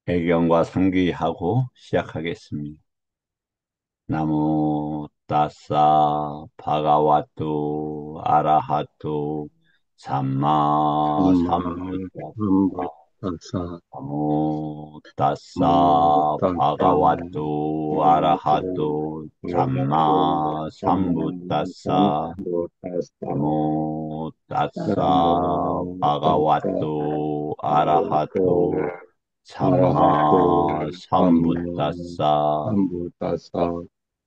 애경과 상귀하고 시작하겠습니다. 나무 따싸 바가와또 아라하또 삼마 삼마 삼부타사 삼불타사 나무 따싸 나무따사 바가와또 바가와토 아라하또 아라하토 삼마 삼마 삼부타사 삼불타사 나무 따싸 나무따사 바가와또 바가와토 아라하또 아라하토 삼마 삼마 삼부타사 삼불타사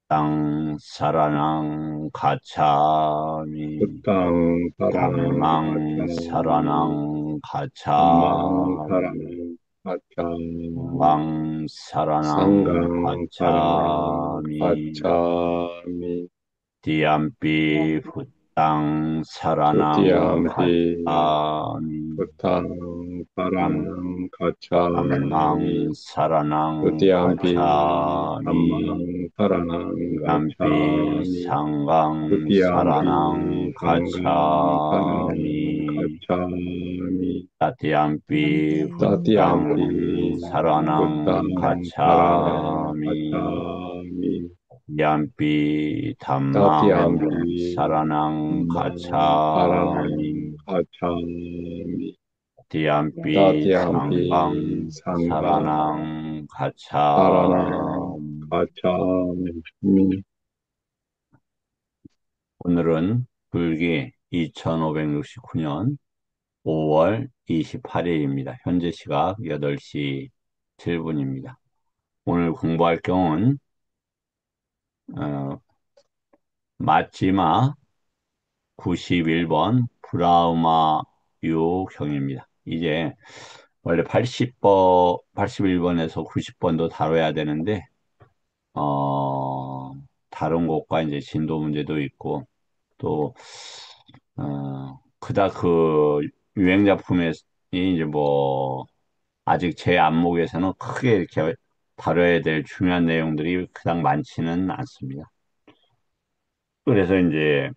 땅 사라낭 가차미 부땅 사랑하는 담망 가차미 사라낭 남망 가차미 사랑하는 가차미 망 사라낭 상강 사랑하는 가차미 가차미 디암비 붓땅 사라낭 두띠암비 가차미 부탕 담 사랑하는 담망 가차미 사라낭 두띠암비 가차미 삼망 사랑하는 디암비 가차미 상강 사라낭 두띠암비 상강 사랑하는 가차미 가차미 따띠암피 붓땅 따띠암비 사라낭 부땅 사랑하는 가차미 가차미 디암피 담망 따띠암비 사라낭 삼망 가차미 사랑하는 가차미 디암피 따띠암비 상강 상가 사라낭 사라나 가차미 가차미 오늘은 불기 2569년 5월 28일입니다. 현재 시각 8시 7분입니다. 오늘 공부할 경은 어, 마지막 91번 브라우마 유형입니다. 이제 원래 81번에서 90번도 다뤄야 되는데 다른 것과 이제 진도 문제도 있고 또 그닥 그 유행 작품이 이제 뭐 아직 제 안목에서는 크게 이렇게 다뤄야 될 중요한 내용들이 그닥 많지는 않습니다. 그래서 이제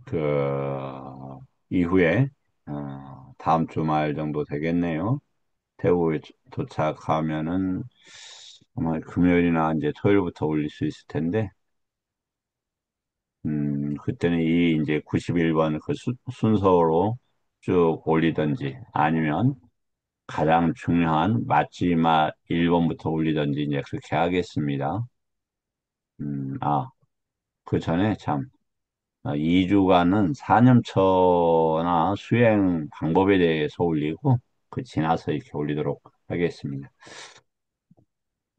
그 이후에 다음 주말 정도 되겠네요. 태국에 도착하면은 아마 금요일이나 이제 토요일부터 올릴 수 있을 텐데, 그때는 이 이제 91번 그 순서로 쭉 올리든지 아니면 가장 중요한 마지막 1번부터 올리든지 이제 그렇게 하겠습니다. 그 전에 참, 2주간은 산염초나 수행 방법에 대해서 올리고, 그 지나서 이렇게 올리도록 하겠습니다.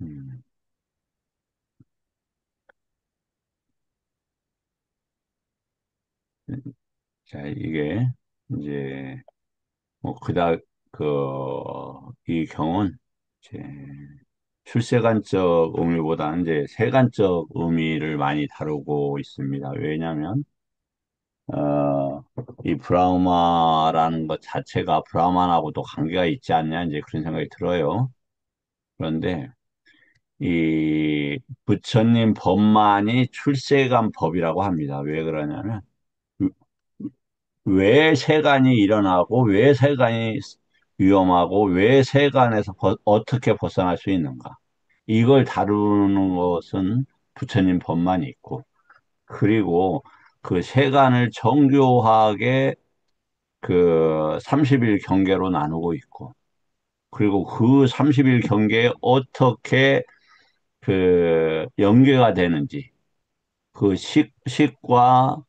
음, 자, 이게, 이제, 뭐, 그, 이 경우는, 이제, 출세관적 의미보다는 이제 세관적 의미를 많이 다루고 있습니다. 왜냐하면, 이 브라우마라는 것 자체가 브라만하고도 관계가 있지 않냐, 이제 그런 생각이 들어요. 그런데, 이 부처님 법만이 출세간 법이라고 합니다. 왜 그러냐면, 왜 세간이 일어나고, 왜 세간이 위험하고, 왜 세간에서 어떻게 벗어날 수 있는가. 이걸 다루는 것은 부처님 법만이 있고, 그리고 그 세간을 정교하게 그 30일 경계로 나누고 있고, 그리고 그 30일 경계에 어떻게 그 연계가 되는지, 그 식과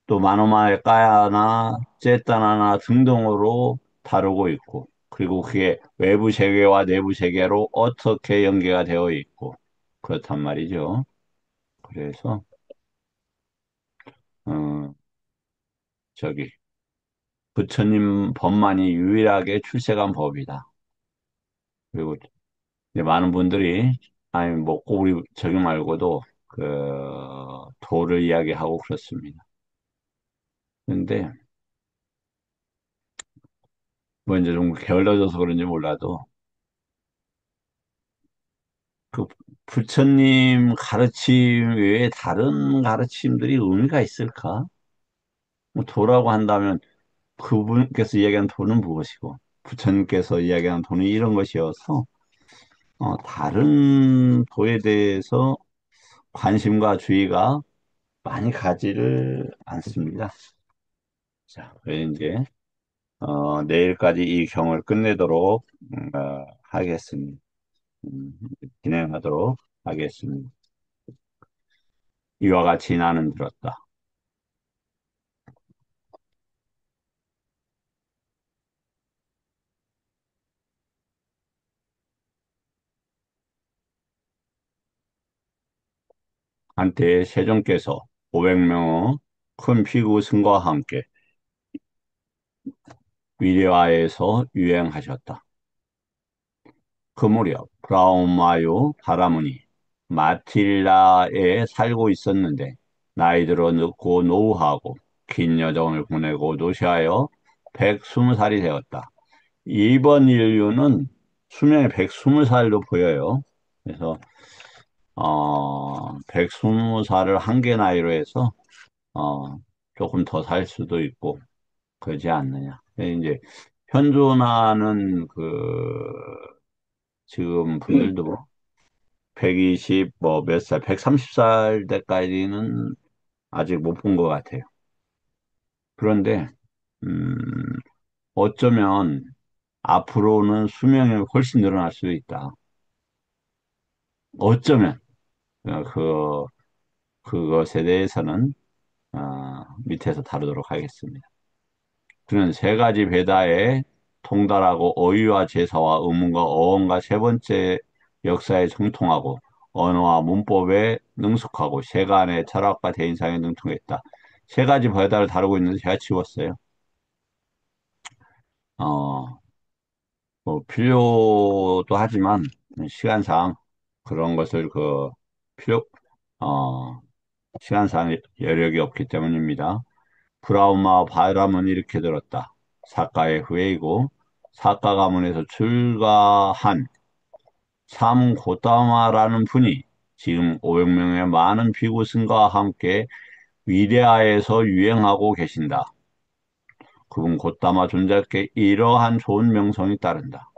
또 마노마의 까야나 제타나나 등등으로 다루고 있고, 그리고 그게 외부 세계와 내부 세계로 어떻게 연계가 되어 있고, 그렇단 말이죠. 그래서, 어, 저기, 부처님 법만이 유일하게 출세한 법이다. 그리고 이제 많은 분들이, 아니, 뭐, 꼭 우리 저기 말고도, 그, 도를 이야기하고 그렇습니다. 근데, 뭐, 이제 좀 게을러져서 그런지 몰라도, 그 부처님 가르침 외에 다른 가르침들이 의미가 있을까? 뭐 도라고 한다면 그분께서 이야기하는 도는 무엇이고 부처님께서 이야기하는 도는 이런 것이어서 다른 도에 대해서 관심과 주의가 많이 가지를 않습니다. 자, 그래서 이제 내일까지 이 경을 끝내도록 하겠습니다. 음, 진행하도록 하겠습니다. 이와 같이 나는 들었다. 한때 세종께서 500명의 큰 피구 승과 함께 위례하에서 유행하셨다. 그 무렵 브라운마유 바라문이 마틸라에 살고 있었는데 나이 들어 늙고 노후하고 긴 여정을 보내고 노시하여 120살이 되었다. 이번 인류는 수명이 120살로 보여요. 그래서 120살을 한계 나이로 해서 어, 조금 더 살 수도 있고 그러지 않느냐. 근데 이제 현존하는 지금 분들도 120, 뭐 몇 살, 130살 때까지는 아직 못 본 것 같아요. 그런데, 음, 어쩌면 앞으로는 수명이 훨씬 늘어날 수도 있다. 어쩌면, 어, 그, 그것에 대해서는, 밑에서 다루도록 하겠습니다. 그는 세 가지 배다에 통달하고 어휘와 제사와 의문과 어원과 세 번째 역사에 정통하고 언어와 문법에 능숙하고 세간의 철학과 대인상에 능통했다. 세 가지 배다를 다루고 있는데 제가 지웠어요. 어, 뭐 필요도 하지만 시간상 그런 것을 필요, 어, 시간상 여력이 없기 때문입니다. 브라운마 바람은 이렇게 들었다. 사가의 후예이고 사가 가문에서 출가한 삼 고다마라는 분이 지금 500명의 많은 비구승과 함께 위대하에서 유행하고 계신다. 그분 고다마 존잘께 이러한 좋은 명성이 따른다.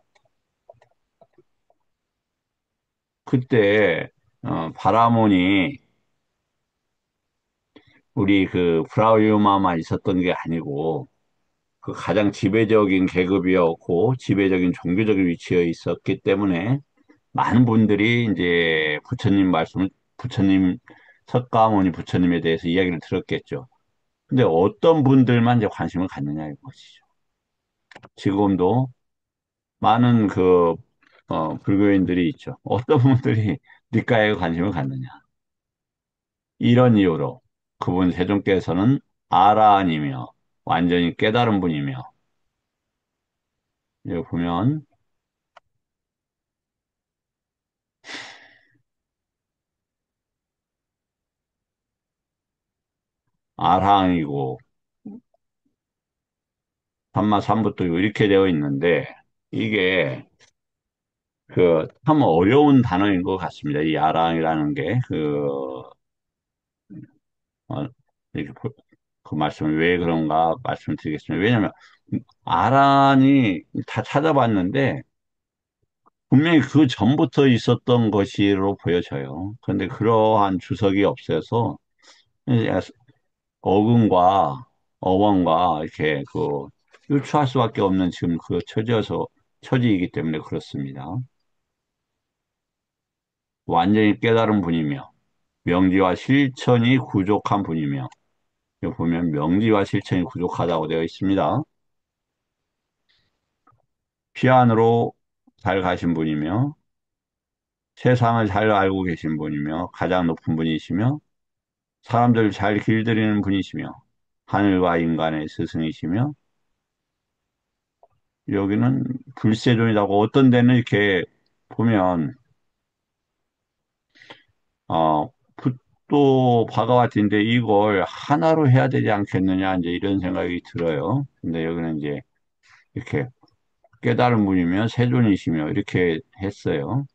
그때 바라몬이 우리 그 브라우마만 있었던 게 아니고 그 가장 지배적인 계급이었고 지배적인 종교적인 위치에 있었기 때문에 많은 분들이 이제 부처님, 석가모니 부처님에 대해서 이야기를 들었겠죠. 근데 어떤 분들만 이제 관심을 갖느냐 이것이죠. 지금도 많은 불교인들이 있죠. 어떤 분들이 니까에 관심을 갖느냐. 이런 이유로 그분 세종께서는 아라한이며 완전히 깨달은 분이며 여기 보면 아라한이고 삼마삼부토 이렇게 되어 있는데 이게 참 어려운 단어인 것 같습니다. 이 아랑이라는 게, 어, 이렇게 그 말씀을 왜 그런가 말씀드리겠습니다. 왜냐하면 아란이 다 찾아봤는데 분명히 그 전부터 있었던 것으로 보여져요. 그런데 그러한 주석이 없어서 이제 어근과 어원과 이렇게 유추할 수밖에 없는 지금 처지이기 때문에 그렇습니다. 완전히 깨달은 분이며 명지와 실천이 부족한 분이며 여기 보면 명지와 실천이 부족하다고 되어 있습니다. 피안으로 잘 가신 분이며 세상을 잘 알고 계신 분이며 가장 높은 분이시며 사람들을 잘 길들이는 분이시며 하늘과 인간의 스승이시며 여기는 불세존이라고 어떤 데는 이렇게 보면 어 붓도 바가와티인데 이걸 하나로 해야 되지 않겠느냐 이제 이런 생각이 들어요. 근데 여기는 이제 이렇게 깨달은 분이며 세존이시며 이렇게 했어요.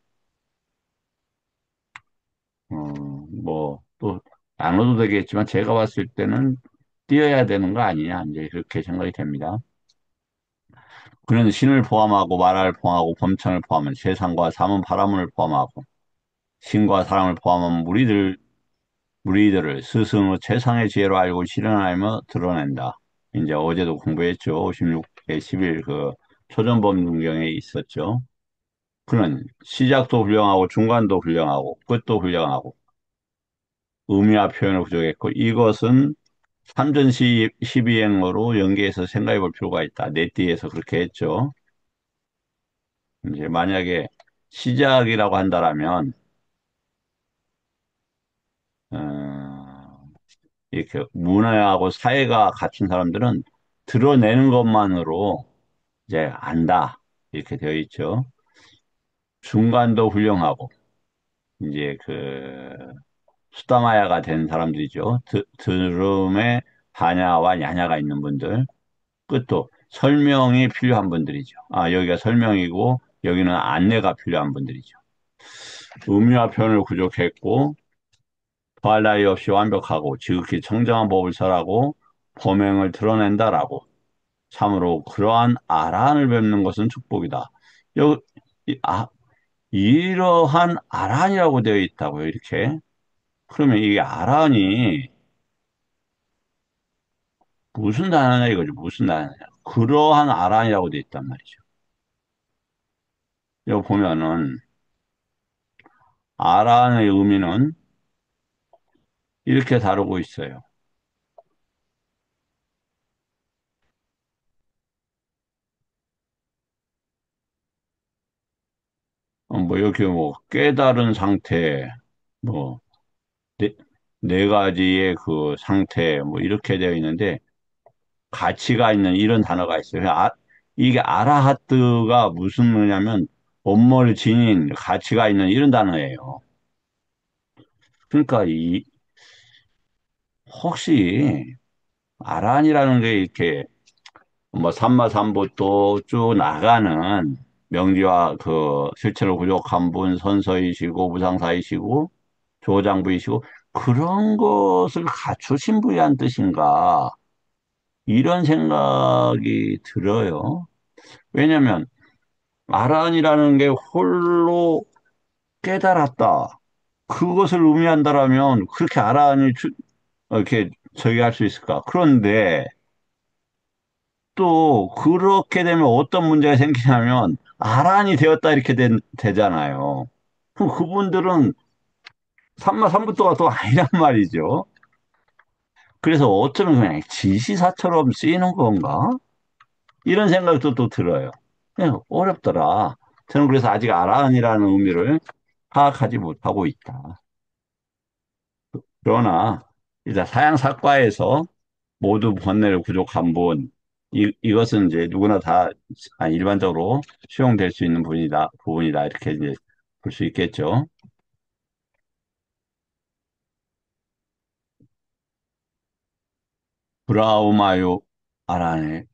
또 나눠도 되겠지만 제가 봤을 때는 띄어야 되는 거 아니냐 이제 그렇게 생각이 됩니다. 그는 신을 포함하고 만화를 포함하고 범천을 포함한 세상과 삼은 바라문을 포함하고 신과 사람을 포함한 무리들을 스승의 최상의 지혜로 알고 실현하며 드러낸다. 이제 어제도 공부했죠. 56회 11 그 초전범 문경에 있었죠. 그는 시작도 훌륭하고 중간도 훌륭하고 끝도 훌륭하고 의미와 표현을 부족했고 이것은 삼전시 12행어로 연계해서 생각해 볼 필요가 있다. 넷띠에서 그렇게 했죠. 이제 만약에 시작이라고 한다라면 어, 이렇게 문화하고 사회가 갖춘 사람들은 드러내는 것만으로 이제 안다. 이렇게 되어 있죠. 중간도 훌륭하고 이제 그 수다마야가 된 사람들이죠. 들음에 반야와 야냐가 있는 분들. 끝도 설명이 필요한 분들이죠. 아, 여기가 설명이고 여기는 안내가 필요한 분들이죠. 의미와 표현을 부족했고 더할 나위 없이 완벽하고 지극히 청정한 법을 설하고 범행을 드러낸다라고. 참으로 그러한 아란을 뵙는 것은 축복이다. 여, 이러한 아란이라고 되어 있다고요, 이렇게. 그러면 이게 아란이 무슨 단어냐 이거죠, 무슨 단어냐. 그러한 아란이라고 되어 있단 말이죠. 여기 보면은 아란의 의미는 이렇게 다루고 있어요. 뭐 이렇게 뭐 깨달은 상태, 뭐 네, 네 가지의 그 상태, 뭐 이렇게 되어 있는데 가치가 있는 이런 단어가 있어요. 이게 아라하트가 무슨 의미냐면 엄몰 지닌 가치가 있는 이런 단어예요. 그러니까 이 혹시 아란이라는 게 이렇게 뭐 삼마삼부또 쭉 나가는 명리와 그 실체로 부족한 분 선서이시고 무상사이시고 조장부이시고 그런 것을 갖추신 분이란 뜻인가 이런 생각이 들어요. 왜냐면 아란이라는 게 홀로 깨달았다. 그것을 의미한다라면 그렇게 아란이 이렇게 저기 할 수 있을까? 그런데 또 그렇게 되면 어떤 문제가 생기냐면 아란이 되었다 이렇게 되잖아요. 그럼 그분들은 삼마삼부토가 또 아니란 말이죠. 그래서 어쩌면 그냥 지시사처럼 쓰이는 건가? 이런 생각도 또 들어요. 그냥 어렵더라. 저는 그래서 아직 아란이라는 의미를 파악하지 못하고 있다. 그러나 일단 사양사과에서 모두 번뇌를 부족한 분, 이것은 이제 누구나 다 일반적으로 수용될 수 있는 부분이다. 이렇게 이제 볼 수 있겠죠. 브라우마요 아라네.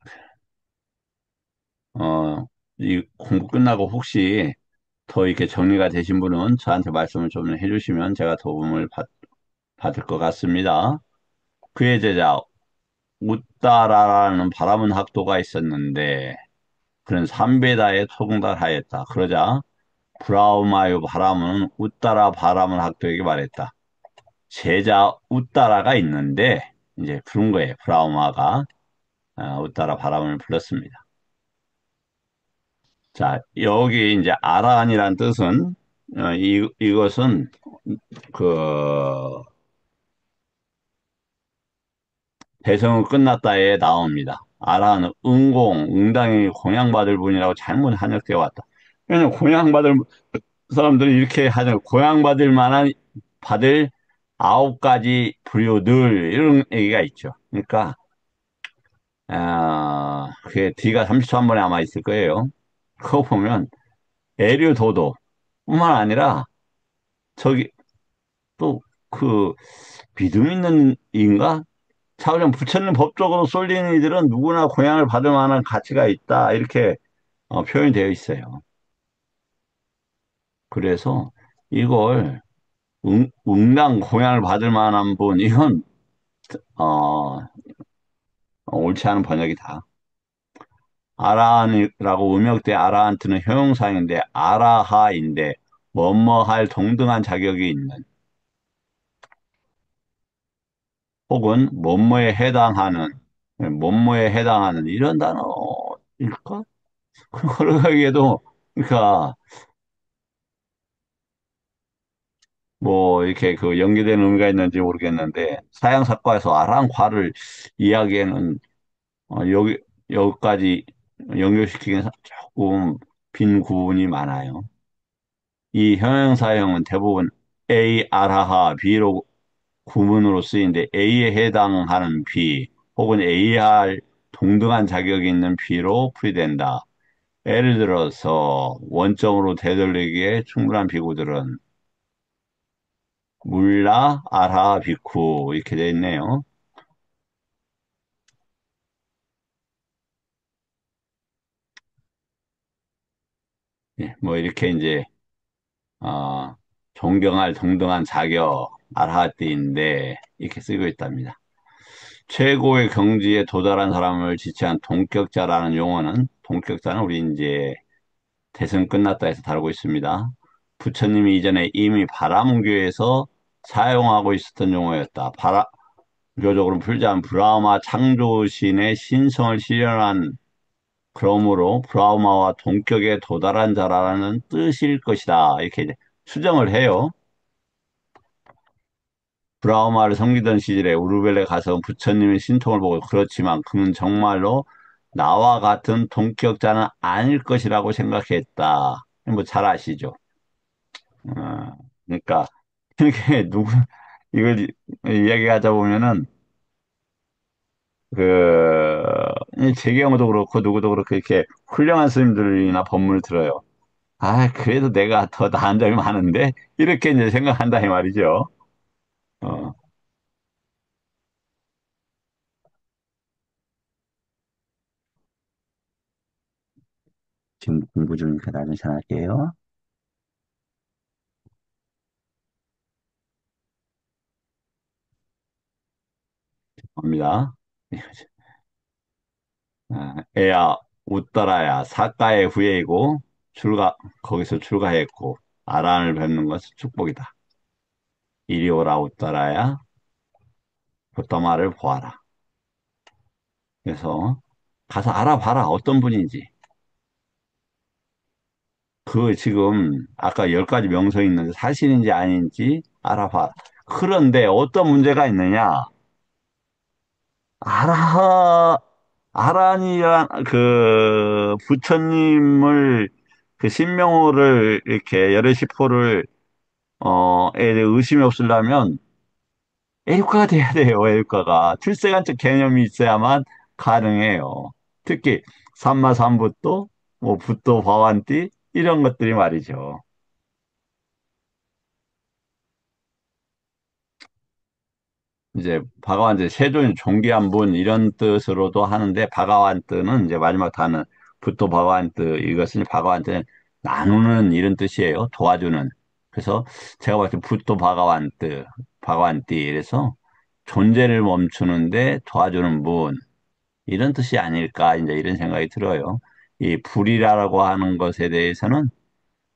어, 이 공부 끝나고 혹시 더 이렇게 정리가 되신 분은 저한테 말씀을 좀 해주시면 제가 도움을 받을 것 같습니다. 그의 제자 우따라라는 바라문 학도가 있었는데 그는 삼베다에 통달하였다. 그러자 브라우마요 바라문은 우따라 바라문 학도에게 말했다. 제자 우따라가 있는데 이제 부른 거예요. 브라우마가 우따라 바라문을 불렀습니다. 자, 여기 이제 아란이란 뜻은 이것은 그 대성은 끝났다에 나옵니다. 아란은 응당이 공양받을 분이라고 잘못 한역되어 왔다. 왜냐면 공양받을 사람들이 이렇게 하는 공양받을 만한 받을 9가지 부류들 이런 얘기가 있죠. 그러니까 그게 D가 30초 한 번에 아마 있을 거예요. 그거 보면 애류도도 뿐만 아니라 저기 또 그 믿음 있는 인가? 차후령 부처님 법적으로 쏠리는 이들은 누구나 공양을 받을 만한 가치가 있다. 이렇게 표현이 되어 있어요. 그래서 이걸 응당 공양을 받을 만한 분, 이건 어, 옳지 않은 번역이다. 아라한이라고 음역대 아라한트는 형용사인데 아라하인데 뭐뭐 할 동등한 자격이 있는 혹은 뭐뭐에 해당하는 이런 단어일까? 그러기에도 그러니까 뭐 이렇게 그 연계되는 의미가 있는지 모르겠는데 사양사과에서 아랑과를 이야기에는 여기 여기까지 연결시키기는 조금 빈 구분이 많아요. 이 형용사형은 대부분 A, 아라하, B로 구문으로 쓰이는데 A에 해당하는 B 혹은 A할 동등한 자격이 있는 B로 풀이된다. 예를 들어서 원점으로 되돌리기에 충분한 비구들은 물라, 아라, 비쿠 이렇게 돼 있네요. 예, 뭐 이렇게 이제 어, 존경할 동등한 자격 아라하띠인데 이렇게 쓰고 있답니다. 최고의 경지에 도달한 사람을 지칭한 동격자라는 용어는 동격자는 우리 이제 대선 끝났다 해서 다루고 있습니다. 부처님이 이전에 이미 바라문교에서 사용하고 있었던 용어였다. 교적으로 풀자면 브라마 창조신의 신성을 실현한 그러므로 브라우마와 동격에 도달한 자라는 뜻일 것이다. 이렇게 이제 수정을 해요. 브라우마를 섬기던 시절에 우르벨에 가서 부처님의 신통을 보고 그렇지만 그는 정말로 나와 같은 동격자는 아닐 것이라고 생각했다. 뭐 잘 아시죠? 그러니까 이렇게 이걸 이야기하자 보면은 제 경우도 그렇고 누구도 그렇고 이렇게 훌륭한 스님들이나 법문을 들어요. 아, 그래도 내가 더 나은 점이 많은데? 이렇게 이제 생각한다, 이 말이죠. 어, 지금 공부 중이니까 나중에 전화할게요. 갑니다. 애야, 웃더라야, 사가의 후예이고, 거기서 출가했고, 아란을 뵙는 것은 축복이다. 이리 오라, 웃더라야, 보따마를 보아라. 그래서, 가서 알아봐라, 어떤 분인지. 지금, 아까 10가지 명성이 있는데, 사실인지 아닌지 알아봐라. 그런데 어떤 문제가 있느냐? 아라, 아란이란 부처님을 그 신명호를 이렇게 열애시포를 에 대해 의심이 없으려면 애육가가 돼야 돼요. 애육가가 출세간적 개념이 있어야만 가능해요. 특히 삼마삼부토, 뭐 부토 바완띠 이런 것들이 말이죠. 이제 바가완 세존이 존귀한 분 이런 뜻으로도 하는데 바가완뜨는 이제 마지막 단은 부토 바가완뜨 이것은 바가완뜨는 나누는 이런 뜻이에요. 도와주는. 그래서 제가 봤을 때 부토 바가완띠 이래서 존재를 멈추는데 도와주는 분 이런 뜻이 아닐까 이제 이런 생각이 들어요. 이 불이라고 하는 것에 대해서는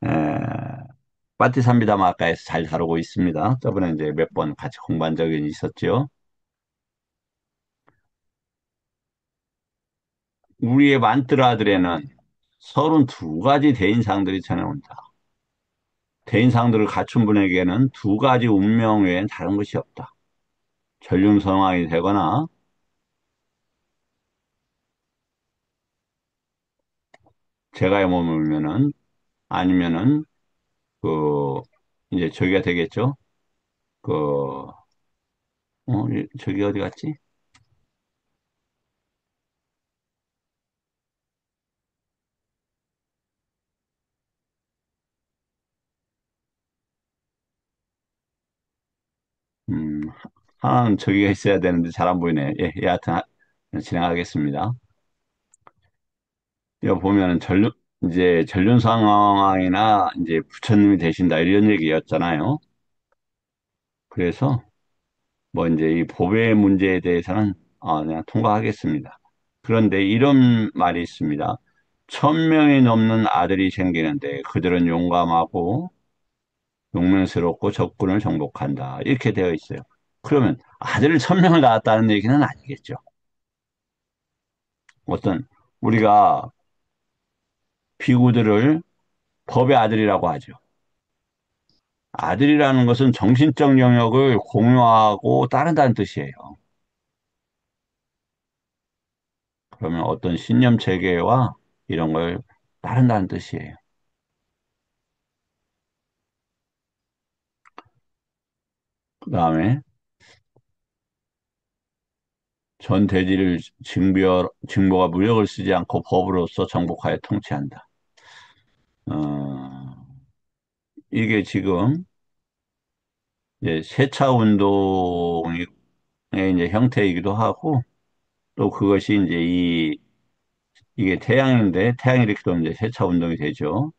에, 파티산비다마아까에서 잘 다루고 있습니다. 저번에 이제 몇 번 같이 공부한 적이 있었죠. 우리의 만뜨라들에는 32가지 대인상들이 전해온다. 대인상들을 갖춘 분에게는 두 가지 운명 외엔 다른 것이 없다. 전륜성왕이 되거나 제가의 몸을 울면은 아니면은 그 이제 저기가 되겠죠. 그 저기 어디 갔지? 음, 하나는 저기가 있어야 되는데 잘 안 보이네. 예, 여하튼 진행하겠습니다. 여기 보면은 이제 전륜성왕이나 이제 부처님이 되신다 이런 얘기였잖아요. 그래서 뭐 이제 이 법의 문제에 대해서는 그냥 통과하겠습니다. 그런데 이런 말이 있습니다. 1000명이 넘는 아들이 생기는데 그들은 용감하고 용맹스럽고 적군을 정복한다. 이렇게 되어 있어요. 그러면 아들을 1000명을 낳았다는 얘기는 아니겠죠. 어떤 우리가 비구들을 법의 아들이라고 하죠. 아들이라는 것은 정신적 영역을 공유하고 따른다는 뜻이에요. 그러면 어떤 신념 체계와 이런 걸 따른다는 뜻이에요. 그 다음에 전 대지를 징보가 무력을 쓰지 않고 법으로서 정복하여 통치한다. 어, 이게 지금 이제 세차 운동의 이제 형태이기도 하고 또 그것이 이제 이게 태양인데 태양이 이렇게 되면 이제 세차 운동이 되죠.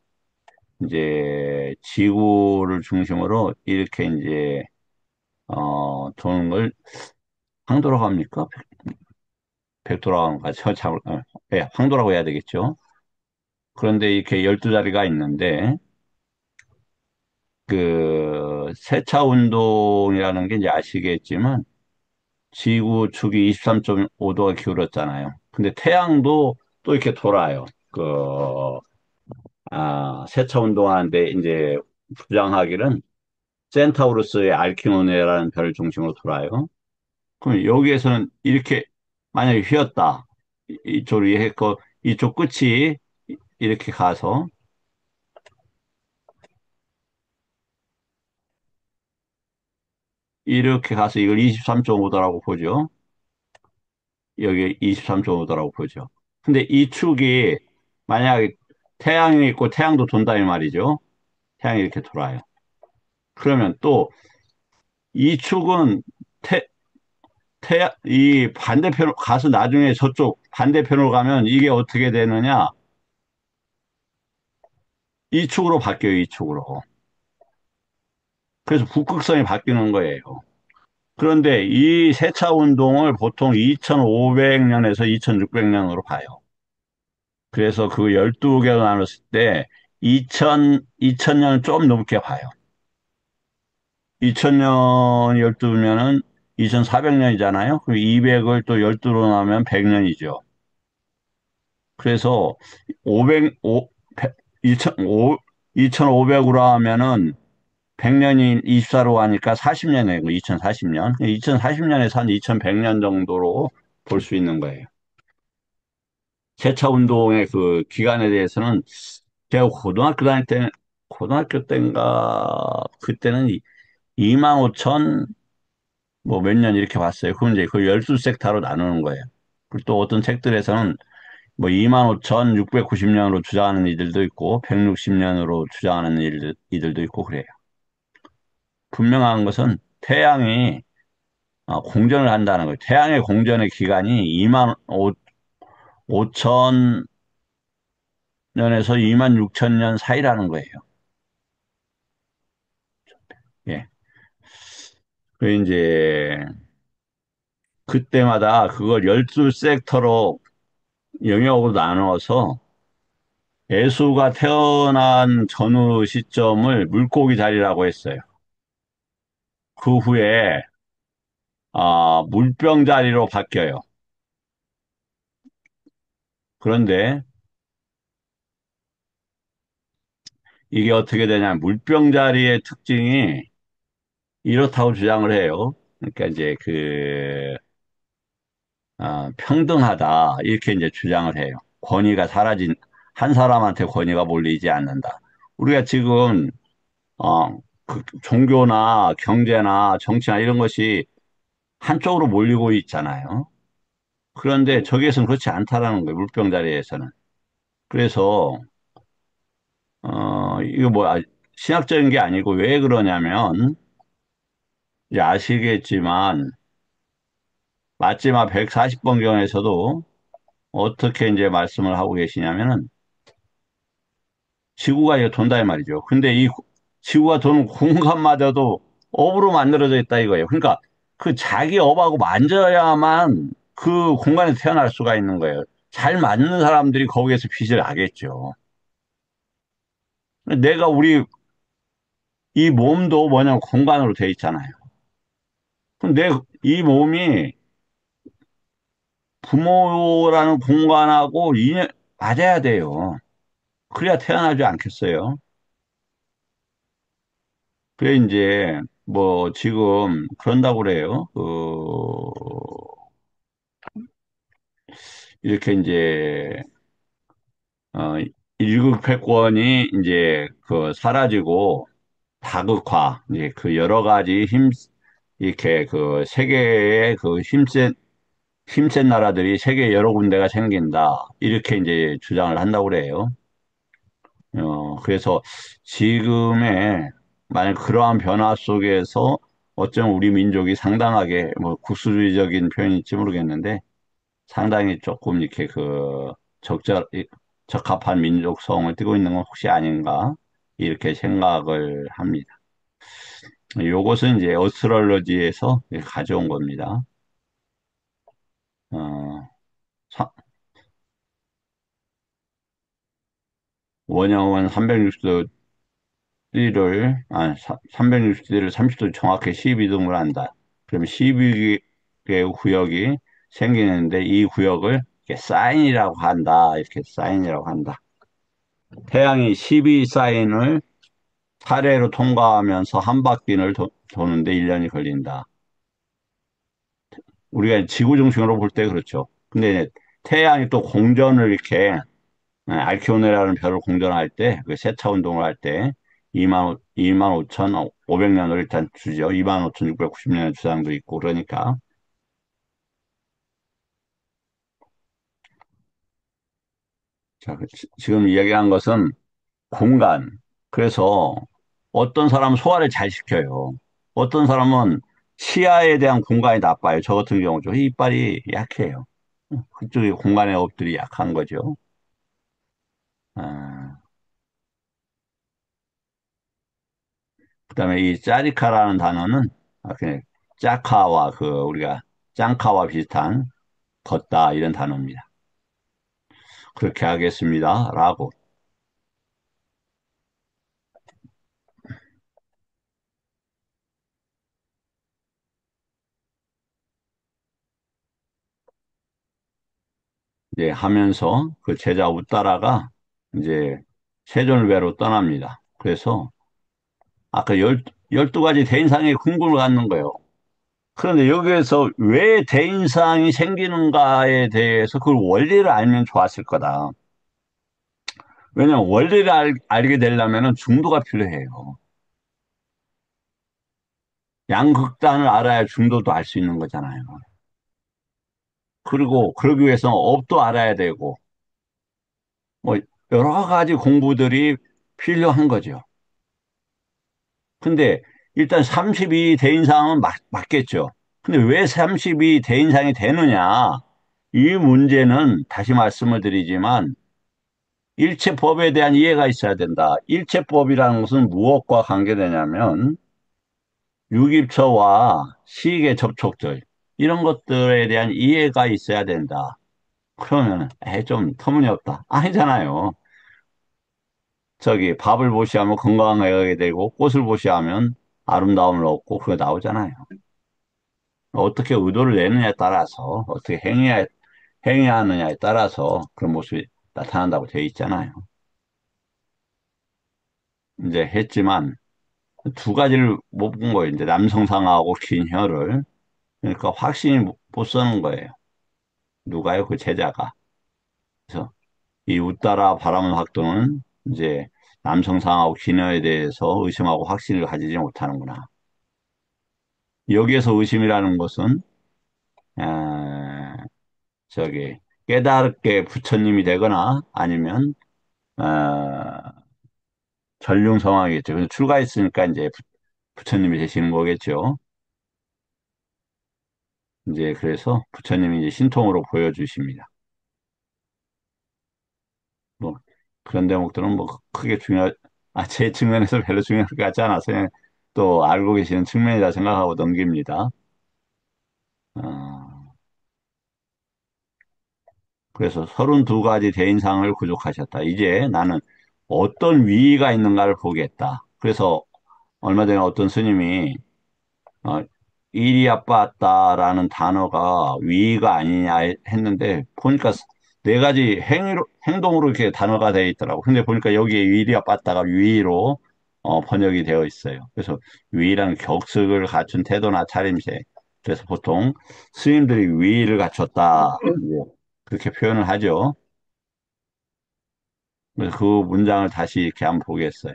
이제 지구를 중심으로 이렇게 이제 도는 걸 황도라고 합니까? 백도라고 하는 거 참, 예, 황도라고 해야 되겠죠. 그런데 이렇게 12자리가 있는데 그 세차 운동이라는 게 이제 아시겠지만 지구 축이 23.5도가 기울었잖아요. 근데 태양도 또 이렇게 돌아요. 세차 운동하는데 이제 부장하기는 센타우루스의 알키노네라는 별을 중심으로 돌아요. 그럼 여기에서는 이렇게 만약에 휘었다. 이쪽으로 했고 이쪽 끝이 이렇게 가서 이렇게 가서 이걸 23.5도라고 보죠. 여기 23.5도라고 보죠. 근데 이 축이 만약에 태양이 있고 태양도 돈다 이 말이죠. 태양이 이렇게 돌아요. 그러면 또 이 축은 이 반대편으로 가서 나중에 저쪽 반대편으로 가면 이게 어떻게 되느냐? 이 축으로 바뀌어요, 이 축으로. 그래서 북극성이 바뀌는 거예요. 그런데 이 세차 운동을 보통 2500년에서 2600년으로 봐요. 그래서 그 12개로 나눴을 때 2000년을 좀 넘게 봐요. 2000년 12면은 2400년이잖아요. 그럼 200을 또 12로 나누면 100년이죠. 그래서 500, 2500으로 하면은 100년이 24로 하니까 40년이에요. 2040년. 2040년에서 한 2100년 정도로 볼 수 있는 거예요. 세차 운동의 그 기간에 대해서는 제가 고등학교 때인가, 그때는 2만 5천, 뭐 몇 년 이렇게 봤어요. 그럼 이제 그 12섹타로 나누는 거예요. 그리고 또 어떤 책들에서는 뭐 2만 5천 690년으로 주장하는 이들도 있고, 160년으로 주장하는 이들도 있고 그래요. 분명한 것은 태양이 공전을 한다는 거예요. 태양의 공전의 기간이 2만 5천 년에서 2만 6천 년 사이라는 거예요. 예. 그 이제 그때마다 그걸 12섹터로 영역으로 나누어서 예수가 태어난 전후 시점을 물고기 자리라고 했어요. 그 후에 물병 자리로 바뀌어요. 그런데 이게 어떻게 되냐면 물병 자리의 특징이 이렇다고 주장을 해요. 그러니까 이제 평등하다 이렇게 이제 주장을 해요. 권위가 사라진 한 사람한테 권위가 몰리지 않는다. 우리가 지금 그 종교나 경제나 정치나 이런 것이 한쪽으로 몰리고 있잖아요. 그런데 저기에서는 그렇지 않다라는 거예요. 물병자리에서는. 그래서 이거 뭐 신학적인 게 아니고 왜 그러냐면 이제 아시겠지만 마지막 140번경에서도 어떻게 이제 말씀을 하고 계시냐면은 지구가 이거 돈다 이 말이죠. 근데 이 지구가 도는 공간마저도 업으로 만들어져 있다 이거예요. 그러니까 그 자기 업하고 만져야만 그 공간에 태어날 수가 있는 거예요. 잘 맞는 사람들이 거기에서 빛을 나겠죠. 내가 우리 이 몸도 뭐냐면 공간으로 돼 있잖아요. 그럼 내 이 몸이 부모라는 공간하고 맞아야 돼요. 그래야 태어나지 않겠어요. 그래 이제 뭐 지금 그런다고 그래요. 이렇게 이제 어 일국패권이 이제 그 사라지고 다극화 이제 그 여러 가지 힘 이렇게 그 세계의 그 힘센 나라들이 세계 여러 군데가 생긴다. 이렇게 이제 주장을 한다고 그래요. 그래서 지금의 만약 그러한 변화 속에서 어쩜 우리 민족이 상당하게 뭐 국수주의적인 표현일지 모르겠는데 상당히 조금 이렇게 그 적합한 민족성을 띠고 있는 건 혹시 아닌가 이렇게 생각을 합니다. 요것은 이제 어스트롤러지에서 가져온 겁니다. 어, 사- 원형은 360도 를 360도를 30도 정확히 12등분 한다. 그러면 12개의 구역이 생기는데 이 구역을 이렇게 사인이라고 한다. 이렇게 사인이라고 한다. 태양이 12 사인을 차례로 통과하면서 한 바퀴를 도는데 1년이 걸린다. 우리가 지구 중심으로 볼 때 그렇죠. 근데 태양이 또 공전을 이렇게 알키오네라는 별을 공전할 때, 그 세차 운동을 할 때, 2만 5,500년을 일단 주죠. 2만 5,690년의 주장도 있고, 그러니까. 자, 지금 이야기한 것은 공간. 그래서 어떤 사람은 소화를 잘 시켜요. 어떤 사람은 시야에 대한 공간이 나빠요. 저 같은 경우죠. 이빨이 약해요. 그쪽이 공간의 업들이 약한 거죠. 아, 그다음에 이 짜리카라는 단어는 그냥 짜카와 그 우리가 짱카와 비슷한 걷다 이런 단어입니다. 그렇게 하겠습니다. 라고 이제 하면서 그 제자 웃다라가 이제 세존을배로 떠납니다. 그래서 아까 12가지 대인상의 궁금을 갖는 거예요. 그런데 여기에서 왜 대인상이 생기는가에 대해서 그 원리를 알면 좋았을 거다. 왜냐면 원리를 알게 되려면 중도가 필요해요. 양극단을 알아야 중도도 알 수 있는 거잖아요. 그리고 그러기 위해서 업도 알아야 되고, 뭐, 여러 가지 공부들이 필요한 거죠. 근데 일단 32 대인상은 맞겠죠. 근데 왜 32 대인상이 되느냐? 이 문제는 다시 말씀을 드리지만, 일체법에 대한 이해가 있어야 된다. 일체법이라는 것은 무엇과 관계되냐면, 유기처와 시계 접촉들, 이런 것들에 대한 이해가 있어야 된다. 그러면 좀 터무니없다. 아니잖아요. 저기 밥을 보시하면 건강하게 되고 꽃을 보시하면 아름다움을 얻고 그거 나오잖아요. 어떻게 의도를 내느냐에 따라서 어떻게 행위하느냐에 따라서 그런 모습이 나타난다고 되어 있잖아요. 이제 했지만 두 가지를 못 본 거예요. 이제 남성상하고 긴 혀를. 그러니까 확신이 못 서는 거예요. 누가요? 그 제자가. 그래서 이 웃다라 바라는 학도는 이제 남성상하고 기녀에 대해서 의심하고 확신을 가지지 못하는구나. 여기에서 의심이라는 것은 에, 저기 깨달게 부처님이 되거나 아니면 어, 전륜성왕이겠죠. 그래서 출가했으니까 이제 부처님이 되시는 거겠죠. 이제 그래서 부처님이 이제 신통으로 보여주십니다. 뭐 그런 대목들은 뭐 크게 제 측면에서 별로 중요할 것 같지 않아서 그냥 또 알고 계시는 측면이라 생각하고 넘깁니다. 어, 그래서 32가지 대인상을 구족하셨다. 이제 나는 어떤 위의가 있는가를 보겠다. 그래서 얼마 전에 어떤 스님이 어, 이리아빠따라는 단어가 위의가 아니냐 했는데 보니까 네 가지 행동으로 이렇게 단어가 되어 있더라고. 근데 보니까 여기에 이리아빠따가 위의로 번역이 되어 있어요. 그래서 위의라는 격식을 갖춘 태도나 차림새. 그래서 보통 스님들이 위의를 갖췄다. 이제 그렇게 표현을 하죠. 그래서 그 문장을 다시 이렇게 한번 보겠어요.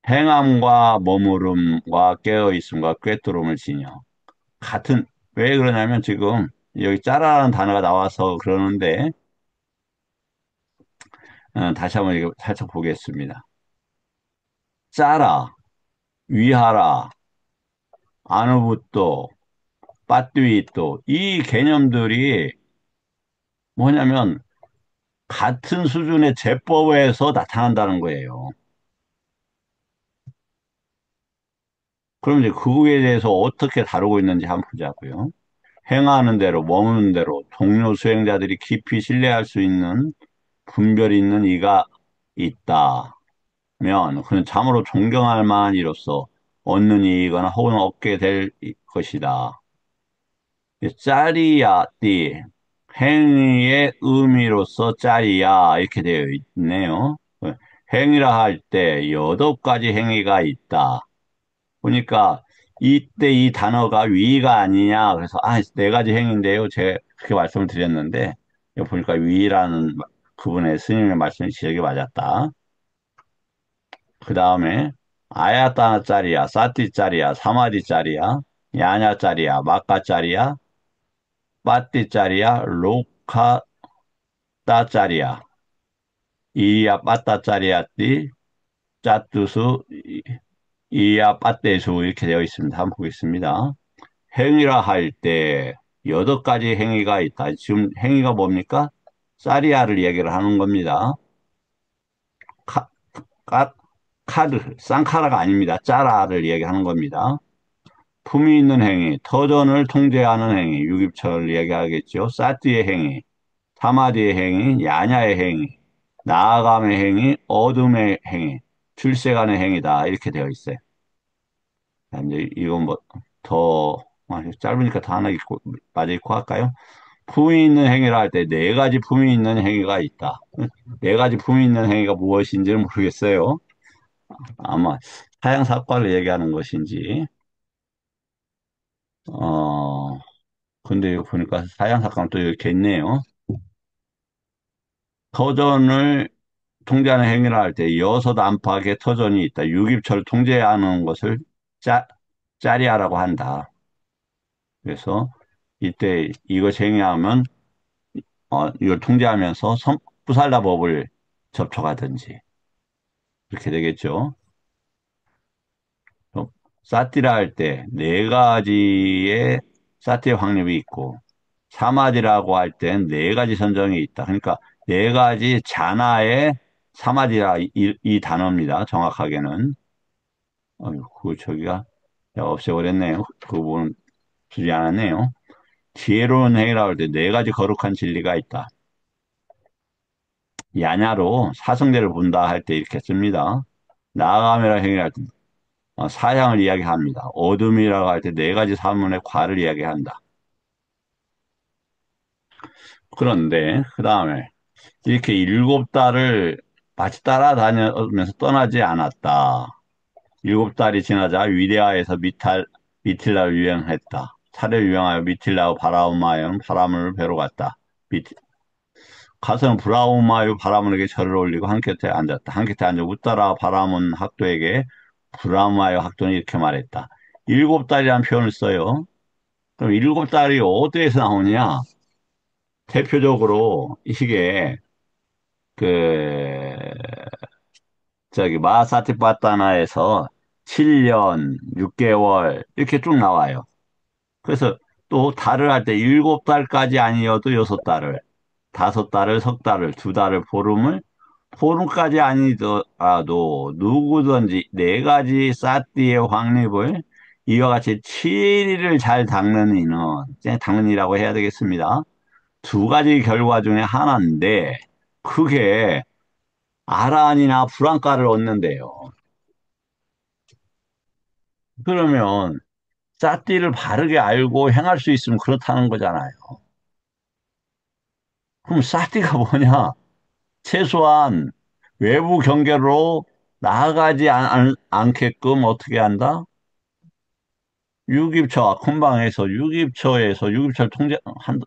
행함과 머무름과 깨어있음과 꿰뚫음을 지녀. 같은, 왜 그러냐면 지금 여기 짜라라는 단어가 나와서 그러는데, 다시 한번 이거 살짝 보겠습니다. 짜라, 위하라, 아누붓도, 빠뚜이또, 이 개념들이 뭐냐면 같은 수준의 제법에서 나타난다는 거예요. 그럼 이제 그거에 대해서 어떻게 다루고 있는지 한번 보자고요. 행하는 대로, 머무는 대로 동료 수행자들이 깊이 신뢰할 수 있는 분별이 있는 이가 있다면 그는 참으로 존경할 만한 이로서 얻는 이익이거나 혹은 얻게 될 것이다. 짜리야띠 행위의 의미로서 짜리야 이렇게 되어 있네요. 행위라 할 때 8가지 행위가 있다. 보니까 이때 이 단어가 위가 아니냐 그래서 4가지 행위인데요. 제가 그렇게 말씀을 드렸는데 여기 보니까 위라는 그분의 스님의 말씀이 지적이 맞았다. 그 다음에 아야따나짜리야, 사띠짜리야, 사마디짜리야, 야냐짜리야, 마까짜리야, 빠띠짜리야, 로카따짜리야, 이야 빠따짜리야띠, 짜뚜수, 이야 빠떼수 이렇게 되어 있습니다. 한번 보겠습니다. 행위라 할 때 8가지 행위가 있다. 지금 행위가 뭡니까? 짜리야를 얘기를 하는 겁니다. 카, 카, 카드, 쌍카라가 아닙니다. 짜라를 얘기하는 겁니다. 품위 있는 행위, 터전을 통제하는 행위, 유깁철을 얘기하겠죠. 사티의 행위, 사마디의 행위, 야냐의 행위, 나아감의 행위, 어둠의 행위, 출세간의 행위다. 이렇게 되어 있어요. 이제 이건 뭐 더 짧으니까 더 하나 읽고 맞아 읽고 할까요? 품위 있는 행위를 할 때 4가지 품위 있는 행위가 있다. 4가지 품위 있는 행위가 무엇인지는 모르겠어요. 아마 사양사과를 얘기하는 것인지 어 근데 이거 보니까 사양사과는 또 이렇게 있네요. 터전을 통제하는 행위를 할 때 6안팎의 터전이 있다. 유깁처를 통제하는 것을 짜, 짜리하라고 한다. 그래서 이때 이것 행위하면 이걸 통제하면서 부살라법을 접촉하든지 그렇게 되겠죠. 사티라 할 때 4가지의 사티의 확립이 있고 사마디라고 할 땐 4가지 선정이 있다. 그러니까 4가지 자나의 사마디라 이 단어입니다. 정확하게는. 그 저기가 제가 없애버렸네요. 그 부분 주지 않았네요. 지혜로운 행위라고 할 때 4가지 거룩한 진리가 있다. 야냐로 사성제를 본다 할 때 이렇게 씁니다. 나아가미라 행위할 때 사향을 이야기합니다. 어둠이라고 할 때 4가지 사문의 과를 이야기한다. 그런데 그 다음에 이렇게 7달을 마치 따라다니면서 떠나지 않았다. 7달이 지나자 위대하에서 미틸라를 유행했다. 차례 유행하여 미틸라와 바라우마에는 바라문을 뵈러 갔다. 가서는 브라우마유 바라문에게 절을 올리고 한 곁에 앉았다. 한 곁에 앉아 웃다라 바라문 학도에게 브라우마유 학도는 이렇게 말했다. 7달이라는 표현을 써요. 그럼 7달이 어디에서 나오냐? 대표적으로 이게 그 저기 마사티파타나에서 7년, 6개월 이렇게 쭉 나와요. 그래서 또 달을 할 때 7달까지 아니어도 6달을, 5달을, 석 달을, 2달을, 보름까지 아니더라도 누구든지 4가지 사띠의 확립을 이와 같이 7일을 잘 닦는 이는, 닦는 이라고 해야 되겠습니다. 두 가지 결과 중에 하나인데, 그게 아란이나 불안가를 얻는데요. 그러면 싸띠를 바르게 알고 행할 수 있으면 그렇다는 거잖아요. 그럼 싸띠가 뭐냐? 최소한 외부 경계로 나아가지 않게끔 어떻게 한다? 유깁처와 콤방에서 유깁처를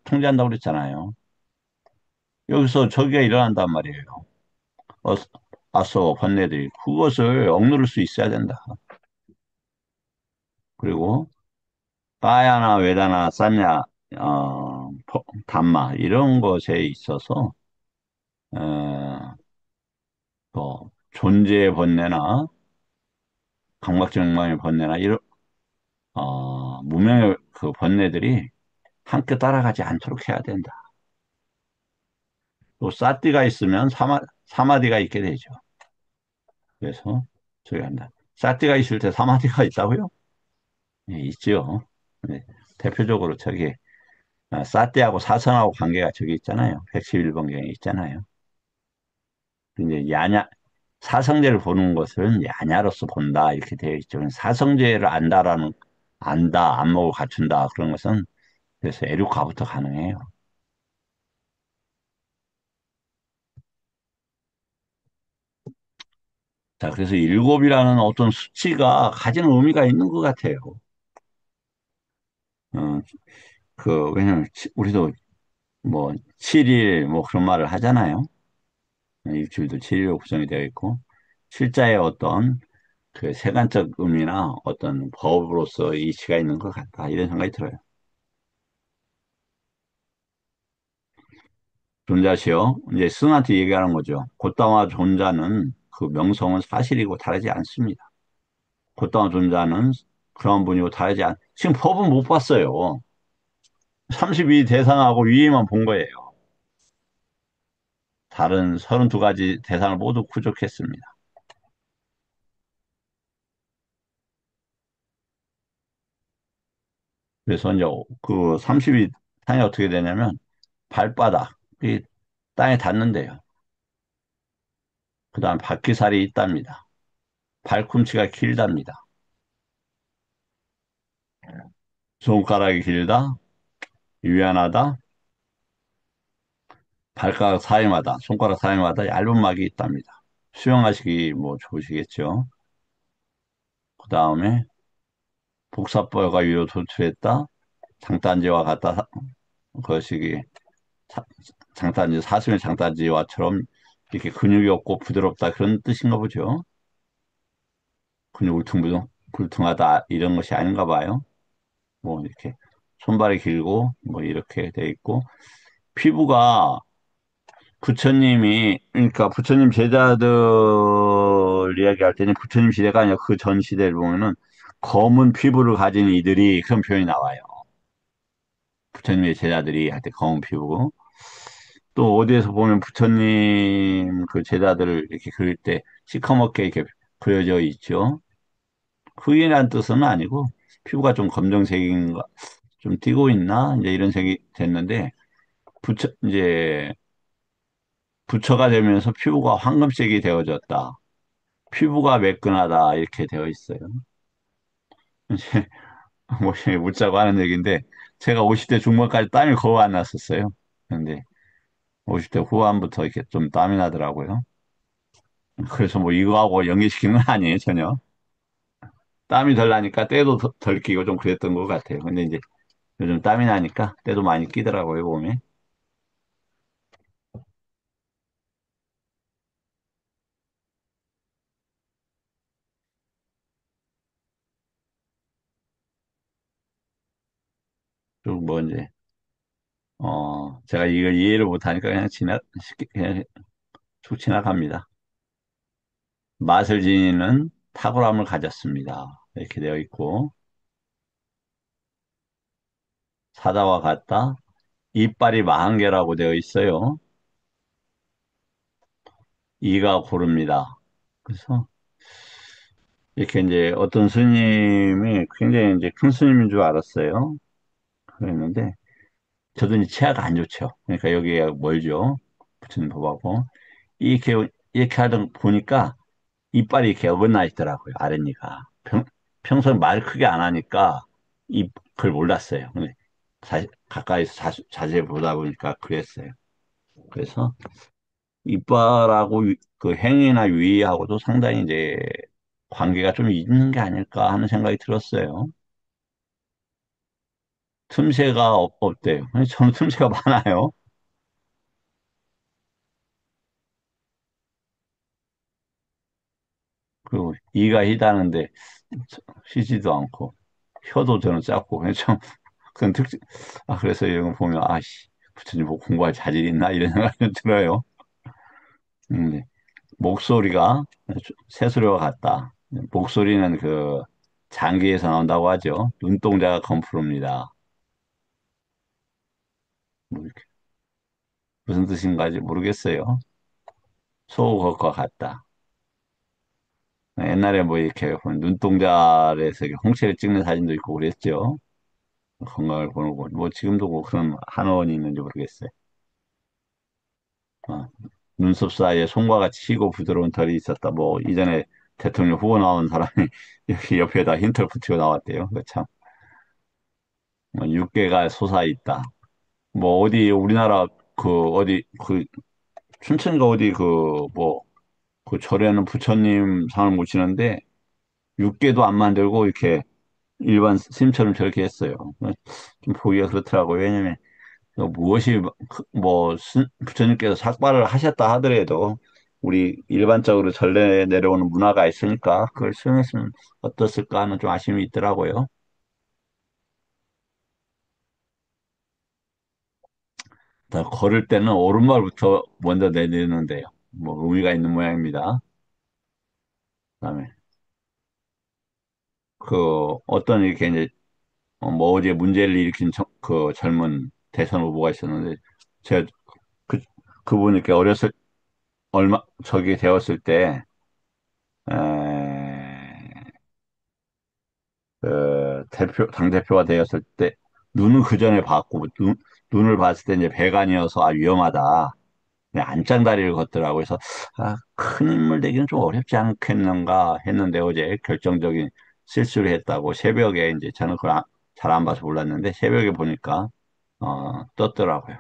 통제한다고 그랬잖아요. 여기서 저기가 일어난단 말이에요. 어, 아서 번뇌들이 그것을 억누를 수 있어야 된다. 그리고 까야나 웨다나 쌌냐 담마 이런 것에 있어서 어, 존재의 번뇌나 강박증망의 번뇌나 이런 무명의 그 번뇌들이 함께 따라가지 않도록 해야 된다. 또 사띠가 있으면 사마디가 있게 되죠. 그래서 저기 한다. 사띠가 있을 때 사마디가 있다고요? 예, 있죠. 네, 대표적으로 저기 사띠하고 사성하고 관계가 저기 있잖아요. 111번경에 있잖아요. 이제 사성제를 보는 것은 야냐로서 본다 이렇게 되어 있죠. 사성제를 안다, 안목을 갖춘다 그런 것은 그래서 애륙가부터 가능해요. 자, 그래서 일곱이라는 어떤 수치가 가지는 의미가 있는 것 같아요. 어, 왜냐면, 우리도 뭐, 7일, 뭐 그런 말을 하잖아요. 일주일도 7일로 구성이 되어 있고, 실자의 어떤 그 세간적 의미나 어떤 법으로서 이치가 있는 것 같다. 이런 생각이 들어요. 존자시요. 이제 스승한테 얘기하는 거죠. 곧다와 존자는 그 명성은 사실이고 다르지 않습니다. 곧다와 존자는 그런 분이고 지금 법은 못 봤어요. 32 대상하고 위에만 본 거예요. 다른 32가지 대상을 모두 구족했습니다. 그래서 이제 그 32 상이 어떻게 되냐면 발바닥이 땅에 닿는데요. 그 다음 바퀴살이 있답니다. 발꿈치가 길답니다. 손가락이 길다, 유연하다, 발가락 사이마다, 손가락 사이마다 얇은 막이 있답니다. 수영하시기 뭐 좋으시겠죠. 그 다음에 복사뼈가 위로 도출했다, 장단지와 같다, 것이기 사- 장단지, 사슴의 장단지와처럼 이렇게 근육이 없고 부드럽다 그런 뜻인가 보죠. 근육 울퉁불퉁하다 이런 것이 아닌가 봐요. 뭐 이렇게 손발이 길고 뭐 이렇게 돼 있고 피부가 부처님이 그러니까 부처님 제자들 이야기할 때는 부처님 시대가 아니라 그 전 시대를 보면은 검은 피부를 가진 이들이 그런 표현이 나와요. 부처님의 제자들이 할 때 검은 피부고 또 어디에서 보면 부처님 그 제자들을 이렇게 그릴 때 시커멓게 이렇게 그려져 있죠. 흑인이라는 뜻은 아니고 피부가 좀 검정색인가 좀 띄고 있나 이제 이런 색이 됐는데 이제 부처가 되면서 피부가 황금색이 되어졌다. 피부가 매끈하다 이렇게 되어 있어요. 이제 뭐 묻자고 하는 얘기인데 제가 50대 중반까지 땀이 거의 안 났었어요. 근데 50대 후반부터 이렇게 좀 땀이 나더라고요. 그래서 뭐 이거하고 연계시키는 건 아니에요, 전혀. 땀이 덜 나니까 때도 덜 끼고 좀 그랬던 것 같아요. 근데 이제 요즘 땀이 나니까 때도 많이 끼더라고요, 몸에. 그리고 뭐 이제, 제가 이걸 이해를 못하니까 그냥 쭉 지나갑니다. 맛을 지니는 탁월함을 가졌습니다. 이렇게 되어 있고, 사자와 같다. 이빨이 40개라고 되어 있어요. 이가 고릅니다. 그래서 이렇게 이제 어떤 스님이 굉장히 이제 큰 스님인 줄 알았어요. 그랬는데 저도 이제 치아가 안 좋죠. 그러니까 여기에 멀죠. 붙이는 법하고. 이렇게, 이렇게 하다 보니까 이빨이 이렇게 어긋나 있더라고요. 아랫니가. 평소에 말 크게 안 하니까 그걸 몰랐어요. 근데 가까이서 자세히 보다 보니까 그랬어요. 그래서 이빨하고 그 행위나 위하고도 상당히 이제 관계가 좀 있는 게 아닐까 하는 생각이 들었어요. 틈새가 없대요. 저는 틈새가 많아요. 그리고 이가 희다는데 쉬지도 않고 혀도 저는 작고 그냥 좀 그런 특징. 그래서 이런 거 보면 아씨 부처님 뭐 공부할 자질이 있나 이런 생각이 좀 들어요. 네. 목소리가 새소리와 같다. 목소리는 그 장기에서 나온다고 하죠. 눈동자가 검푸릅니다. 뭐 이렇게 무슨 뜻인가지 모르겠어요. 소것과 같다. 옛날에 뭐 이렇게 보면 눈동자에서 이렇게 홍채를 찍는 사진도 있고 그랬죠. 건강을 보고 뭐 지금도 뭐 그런 한원이 있는지 모르겠어요. 어, 눈썹 사이에 솜과 같이 희고 부드러운 털이 있었다. 뭐 이전에 대통령 후보 나온 사람이 이렇게 옆에다 힌트를 붙이고 나왔대요. 그 참, 육계가 솟아 있다. 뭐 어디 우리나라 그 어디 그 춘천인가 어디 그 뭐 그 절에는 부처님 상을 못 치는데 육계도 안 만들고 이렇게 일반 스님처럼 저렇게 했어요. 좀 보기가 그렇더라고요. 왜냐면 무엇이 뭐 부처님께서 삭발을 하셨다 하더라도 우리 일반적으로 전래 내려오는 문화가 있으니까 그걸 수용했으면 어떻을까 하는 좀 아쉬움이 있더라고요. 걸을 때는 오른발부터 먼저 내딛는데요. 뭐 의미가 있는 모양입니다. 그다음에 그 어떤 이렇게 이제 뭐 어제 문제를 일으킨 그 젊은 대선 후보가 있었는데 제가 그 그분 이렇게 어렸을 얼마 저기 되었을 때 당대표가 되었을 때, 눈은 그 전에 봤고, 눈을 봤을 때 이제 배관이어서 위험하다. 그냥 안짱다리를 걷더라고. 그래서, 큰 인물 되기는 좀 어렵지 않겠는가 했는데, 어제 결정적인 실수를 했다고 새벽에 이제 저는 그걸 잘 안 봐서 몰랐는데, 새벽에 보니까, 떴더라고요.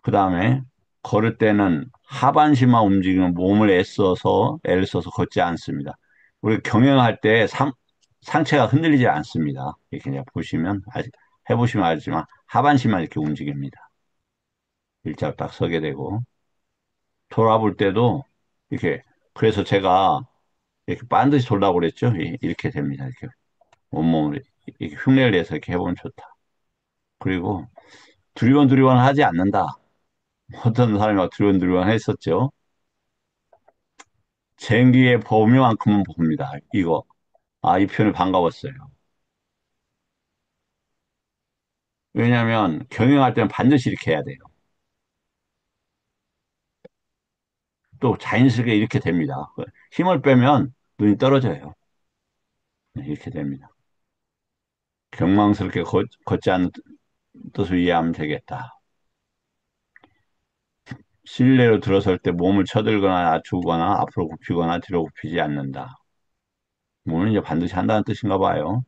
그 다음에, 걸을 때는 하반신만 움직이면 몸을 애를 써서 걷지 않습니다. 우리 경영할 때 상체가 흔들리지 않습니다. 이렇게 그냥 보시면, 해보시면 알지만, 하반신만 이렇게 움직입니다. 일자로 딱 서게 되고, 돌아볼 때도, 이렇게, 그래서 제가 이렇게 반드시 돌라고 그랬죠. 이렇게 됩니다. 이렇게 온몸을 이렇게 흉내를 내서 이렇게 해보면 좋다. 그리고 두리번두리번 하지 않는다. 어떤 사람이 막 두리번두리번 했었죠. 쟁기의 범위만큼은 봅니다. 이거. 이 표현이 반가웠어요. 왜냐하면 경영할 때는 반드시 이렇게 해야 돼요. 또 자연스럽게 이렇게 됩니다. 힘을 빼면 눈이 떨어져요. 네, 이렇게 됩니다. 경망스럽게 걷지 않는 뜻을 이해하면 되겠다. 실내로 들어설 때 몸을 쳐들거나 낮추거나 앞으로 굽히거나 뒤로 굽히지 않는다. 몸은 이제 반드시 한다는 뜻인가 봐요.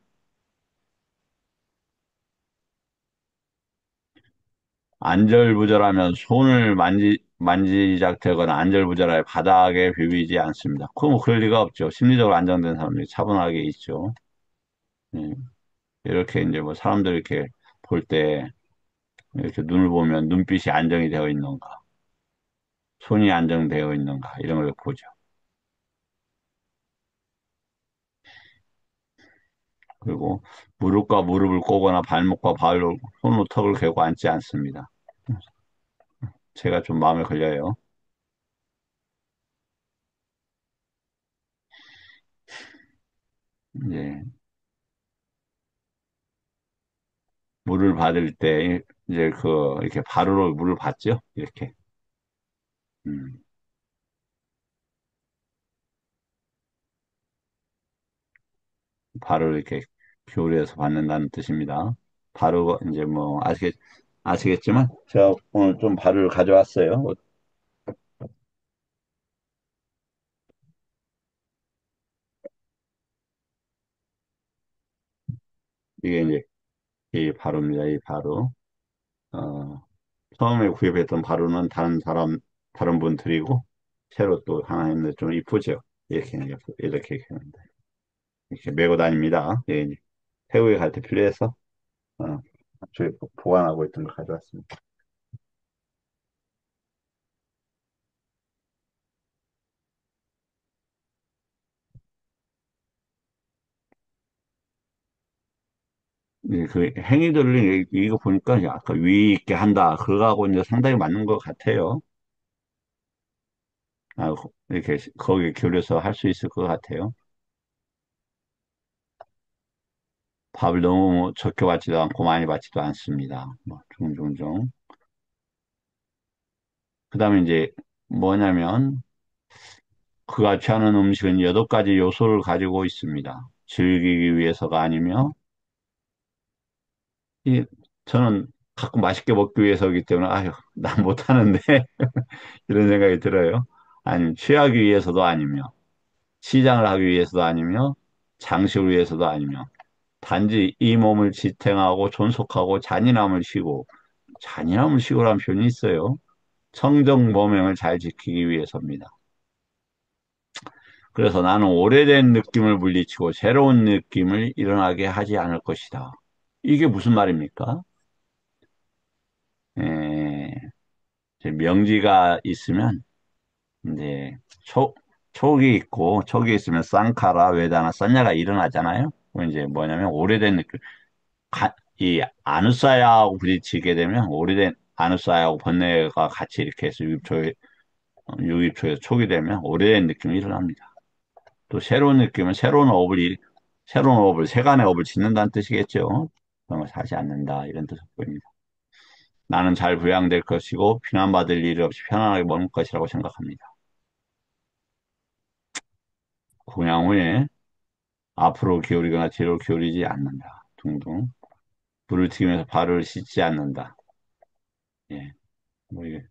안절부절하면 손을 만지작대거나 안절부절하여 바닥에 비비지 않습니다. 그럼 뭐 그럴 리가 없죠. 심리적으로 안정된 사람들이 차분하게 있죠. 예. 이렇게 이제 뭐 사람들 이렇게 볼 때 이렇게 눈을 보면 눈빛이 안정이 되어 있는가, 손이 안정되어 있는가 이런 걸 보죠. 그리고 무릎과 무릎을 꼬거나 발목과 발로 손으로 턱을 괴고 앉지 않습니다. 제가 좀 마음에 걸려요. 이제 물을 받을 때 이제 이렇게 발으로 물을 받죠. 이렇게 음, 발을 이렇게 기울여서 받는다는 뜻입니다. 바로 이제 뭐 아시겠지만 제가 오늘 좀 바로를 가져왔어요. 이게 이제 이 바로입니다. 이 바로. 어, 처음에 구입했던 바로는 다른 분 드리고, 새로 또 하나 했는데 좀 이쁘죠? 이렇게 이렇게 메고 다닙니다. 예, 이제 태국에 갈 때 필요해서, 어, 저희 보관하고 있던 걸 가져왔습니다. 그 행위들을 이거 보니까 아까 위 있게 한다. 그거하고 이제 상당히 맞는 것 같아요. 이렇게 거기에 기울여서 할 수 있을 것 같아요. 밥을 너무 적게 받지도 않고 많이 받지도 않습니다. 뭐, 종종종. 그 다음에 이제 뭐냐면, 그가 취하는 음식은 8가지 요소를 가지고 있습니다. 즐기기 위해서가 아니며, 이, 저는 가끔 맛있게 먹기 위해서이기 때문에, 아유, 난 못하는데, 이런 생각이 들어요. 아니면 취하기 위해서도 아니며, 시장을 하기 위해서도 아니며, 장식을 위해서도 아니며, 단지 이 몸을 지탱하고 존속하고 잔인함을 쉬고라는 표현이 있어요. 청정범행을 잘 지키기 위해서입니다. 그래서 나는 오래된 느낌을 물리치고 새로운 느낌을 일어나게 하지 않을 것이다. 이게 무슨 말입니까? 에, 이제 명지가 있으면 이제 촉이 있고 촉이 있으면 쌍카라, 외다나, 쌍냐가 일어나잖아요. 그럼 이제 뭐냐면 오래된 느낌, 이 아누사야하고 부딪히게 되면 오래된 아누사야하고 번뇌가 같이 이렇게 해서 유입초에서 촉이 되면 오래된 느낌이 일어납니다. 또 새로운 느낌은 새로운 업을, 세간의 업을 짓는다는 뜻이겠죠. 그런 걸 사지 않는다. 이런 뜻을 보입니다. 나는 잘 부양될 것이고, 비난받을 일 없이 편안하게 머물 것이라고 생각합니다. 공양 후에 앞으로 기울이거나 뒤로 기울이지 않는다. 둥둥. 불을 튀기면서 발을 씻지 않는다. 예. 뭐 이게,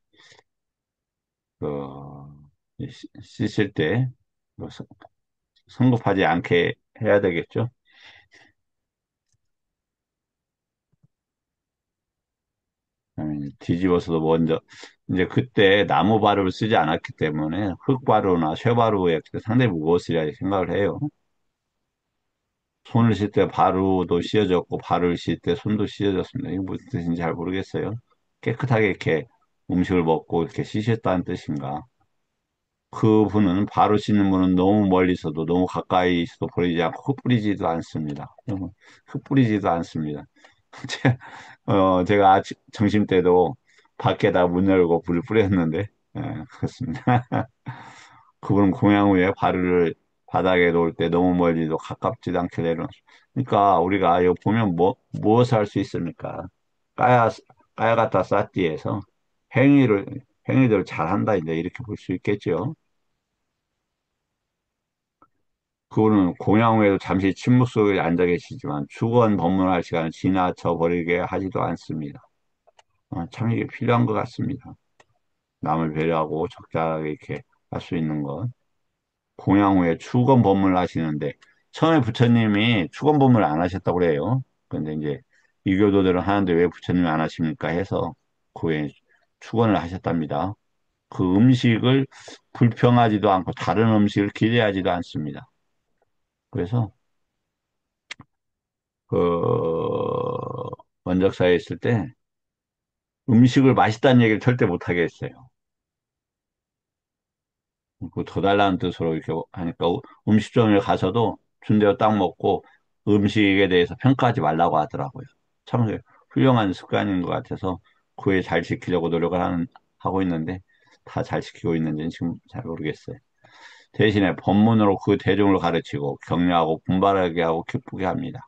씻을 때, 뭐 성급하지 않게 해야 되겠죠. 뒤집어서도 먼저 이제 그때 나무 바루를 쓰지 않았기 때문에 흙바루나 쇠바루에 상당히 무거웠으리라 생각을 해요. 손을 씻을 때 바루도 씌어졌고 발을 씻을 때 손도 씌어졌습니다. 이게 무슨 뜻인지 잘 모르겠어요. 깨끗하게 이렇게 음식을 먹고 이렇게 씻었다는 뜻인가? 그분은 바로 씻는 분은 너무 멀리서도 너무 가까이 있어도 버리지 않고 흙 뿌리지도 않습니다. 흙 뿌리지도 않습니다. 제가 점심 때도 밖에다 문 열고 불을 뿌렸는데, 그렇습니다. 그분은 공양 후에 발을 바닥에 놓을 때 너무 멀리도 가깝지도 않게 내려놓습니다. 그러니까 우리가 여기 보면 무엇을 할 수 있습니까? 까야, 까야 갖다 쌓기에서 행위를, 행위들을 잘한다, 이제 이렇게 볼 수 있겠죠. 그분은 공양 후에도 잠시 침묵 속에 앉아 계시지만 주거한 법문할 시간을 지나쳐 버리게 하지도 않습니다. 참 이게 필요한 것 같습니다. 남을 배려하고 적절하게 이렇게 할 수 있는 것. 공양 후에 축원 법문을 하시는데 처음에 부처님이 축원 법문을 안 하셨다고 그래요. 근데 이제 이교도들은 하는데 왜 부처님이 안 하십니까 해서 그 후에 축원을 하셨답니다. 그 음식을 불평하지도 않고 다른 음식을 기대하지도 않습니다. 그래서 그 원적사에 있을 때 음식을 맛있다는 얘기를 절대 못하게 했어요. 그더 달라는 뜻으로 이렇게 하니까 음식점에 가서도 준 대로 딱 먹고 음식에 대해서 평가하지 말라고 하더라고요. 참 훌륭한 습관인 것 같아서 그에 잘 지키려고 하고 있는데 다 잘 지키고 있는지는 지금 잘 모르겠어요. 대신에 법문으로 그 대중을 가르치고 격려하고 분발하게 하고 기쁘게 합니다.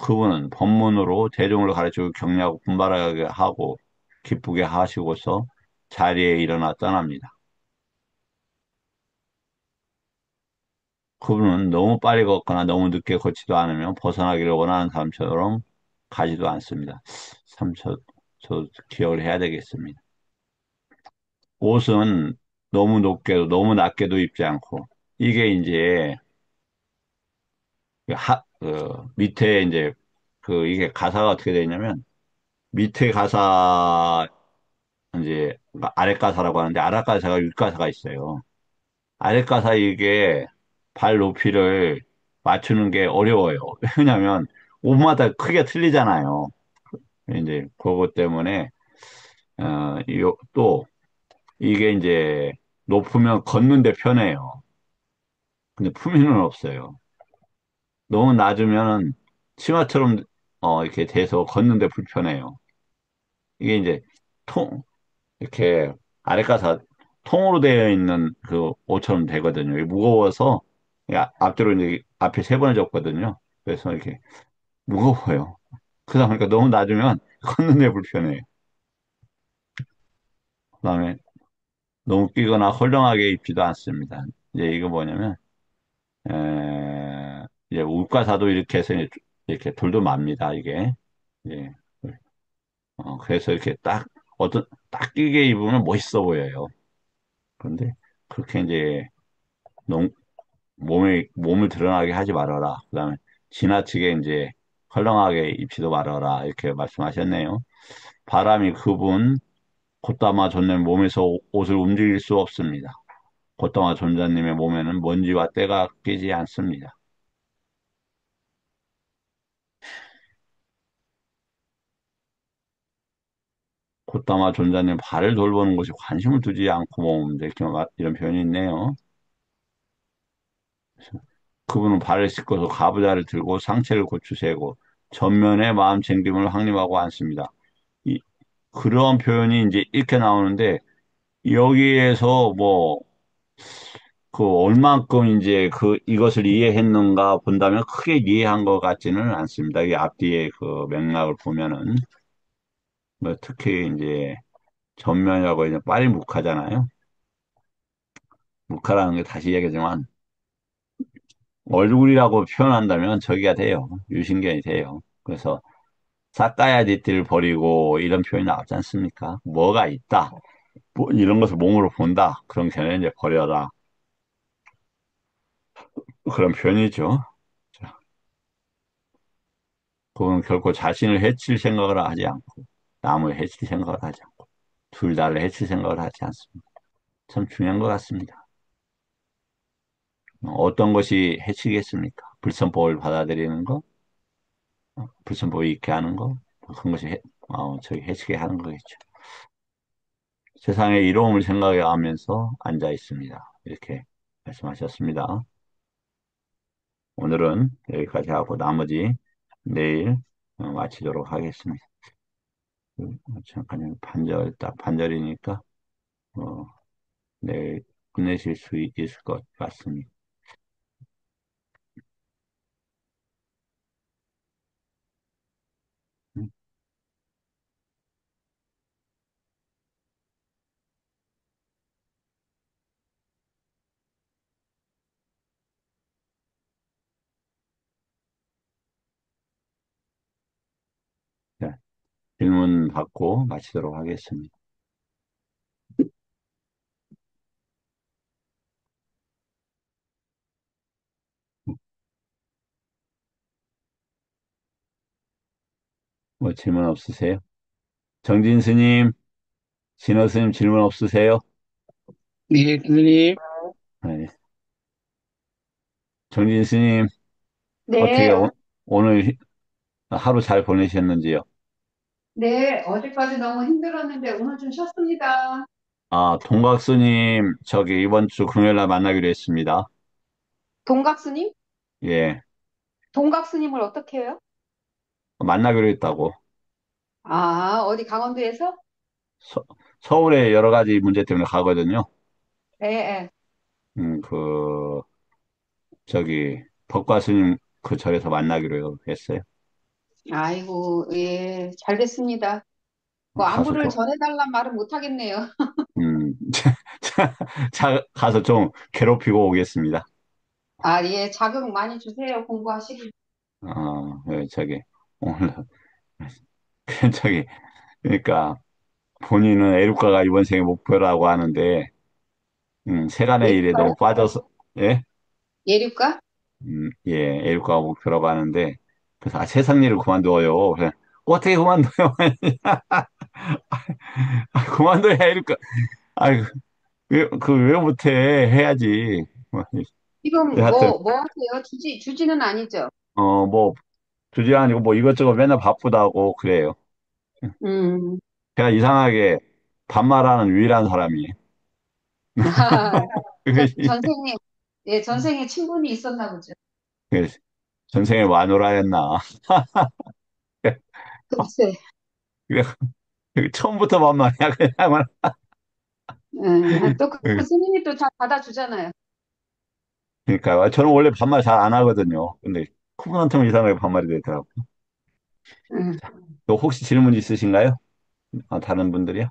그분은 법문으로 대중을 가르치고 격려하고 분발하게 하고 기쁘게 하시고서 자리에 일어나 떠납니다. 그분은 너무 빨리 걷거나 너무 늦게 걷지도 않으며 벗어나기를 원하는 사람처럼 가지도 않습니다. 참, 저 기억을 해야 되겠습니다. 옷은 너무 높게도, 너무 낮게도 입지 않고, 이게 이제, 밑에 이제, 이게 가사가 어떻게 되냐면, 밑에 가사, 이제, 아래 가사라고 하는데, 아래 가사가 윗 가사가 있어요. 아래 가사 이게 발 높이를 맞추는 게 어려워요. 왜냐면, 옷마다 크게 틀리잖아요. 이제, 그것 때문에, 또, 이게 이제 높으면 걷는데 편해요. 근데 품위는 없어요. 너무 낮으면 치마처럼 이렇게 돼서 걷는데 불편해요. 이게 이제 통 이렇게 아래가사 통으로 되어 있는 그 옷처럼 되거든요. 이게 무거워서 앞뒤로 이제 앞에 세 번을 졌거든요. 그래서 이렇게 무거워요. 그러다 보니까 너무 낮으면 걷는데 불편해요. 그다음에 너무 끼거나 헐렁하게 입지도 않습니다. 이제 이거 뭐냐면 이제 울가사도 이렇게 해서 이렇게 돌도 맙니다, 이게. 예. 그래서 이렇게 딱 끼게 입으면 멋있어 보여요. 그런데 그렇게 이제 너무 몸을 드러나게 하지 말아라. 그다음에 지나치게 이제 헐렁하게 입지도 말아라. 이렇게 말씀하셨네요. 바람이 그분, 곧다마 존내 몸에서 옷을 움직일 수 없습니다. 곧다마 존자님의 몸에는 먼지와 때가 끼지 않습니다. 곧다마 존자님 발을 돌보는 것이 관심을 두지 않고 모으는데 이런 표현이 있네요. 그분은 발을 씻고서 가부좌를 들고 상체를 고추세고 전면에 마음 챙김을 확립하고 앉습니다. 이, 그런 표현이 이제 이렇게 나오는데 여기에서 뭐 그 얼만큼 이제 이것을 이해했는가 본다면 크게 이해한 것 같지는 않습니다. 이 앞뒤에 그 맥락을 보면은 뭐 특히 이제 전면이라고 이제 빨리 묵하잖아요. 묵하라는 게 다시 얘기하지만 얼굴이라고 표현한다면 저기가 돼요. 유신경이 돼요. 그래서 사까야디티를 버리고 이런 표현이 나오지 않습니까? 뭐가 있다. 뭐 이런 것을 몸으로 본다. 그런 견해는 이제 버려라. 그런 표현이죠. 자, 그건 결코 자신을 해칠 생각을 하지 않고 남을 해칠 생각을 하지 않고 둘 다를 해칠 생각을 하지 않습니다. 참 중요한 것 같습니다. 어떤 것이 해치겠습니까? 불선법을 받아들이는 거, 불선법을 잊게 하는 거, 그런 것이 저기 해치게 하는 거겠죠. 세상의 이로움을 생각하면서 앉아 있습니다. 이렇게 말씀하셨습니다. 오늘은 여기까지 하고 나머지 내일 마치도록 하겠습니다. 잠깐요. 딱 반절이니까 어, 내일 끝내실 수 있을 것 같습니다. 음, 자, 질문 받고 마치도록 하겠습니다. 뭐 질문 없으세요? 정진 스님, 진호 스님 질문 없으세요? 네, 교수님. 네. 정진 스님, 어떻게 네, 오늘 하루 잘 보내셨는지요? 네, 어제까지 너무 힘들었는데 오늘 좀 쉬었습니다. 아, 동각 스님, 저기 이번 주 금요일 날 만나기로 했습니다. 동각스님? 예, 동각스님을 어떻게 해요? 만나기로 했다고. 아, 어디 강원도에서? 서, 서울에 여러 가지 문제 때문에 가거든요. 예, 예. 그, 저기, 법과 스님 그 절에서 만나기로 했어요. 아이고, 예, 잘 됐습니다. 뭐 가서 안부를 좀, 전해달란 말은 못 하겠네요. 음, 가서 좀 괴롭히고 오겠습니다. 아, 예, 자극 많이 주세요, 공부하시기. 저기, 오늘 저기, 그러니까 본인은 애국가가 이번 생의 목표라고 하는데, 세간의 일에 예류가요? 너무 빠져서, 예? 예류가? 예, 애국가가 목표라고 하는데, 그래서, 세상 일을 그만둬요. 그래, 어떻게 그만둬요? 그만둬야 애국가, 아이, 왜 못해? 해야지. 뭐, 지금 하여튼, 뭐 하세요? 주지는 아니죠? 뭐, 주제 아니고 뭐 이것저것 맨날 바쁘다고 그래요. 음. 제가 이상하게 반말하는 유일한 사람이에요. 전생에, 예, 전생에 친분이 있었나 보죠. 전생에 마누라였나. 글쎄, 처음부터 반말이야, 그냥. 또 그 스님이 또 다 받아주잖아요. 그러니까 저는 원래 반말 잘 안 하거든요. 근데 그분한테만 이상하게 반말이 되더라고. 음. 또 혹시 질문 있으신가요? 다른 분들이요?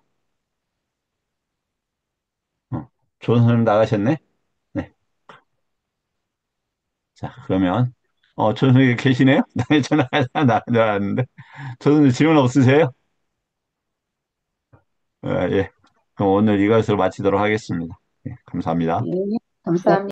어. 조 선생님 나가셨네? 네. 자, 그러면 조 선생님 계시네요? 나에 전화가 나왔는데. 조 선생님 질문 없으세요? 예. 그럼 오늘 이것으로 마치도록 하겠습니다. 예, 감사합니다. 예, 감사합니다.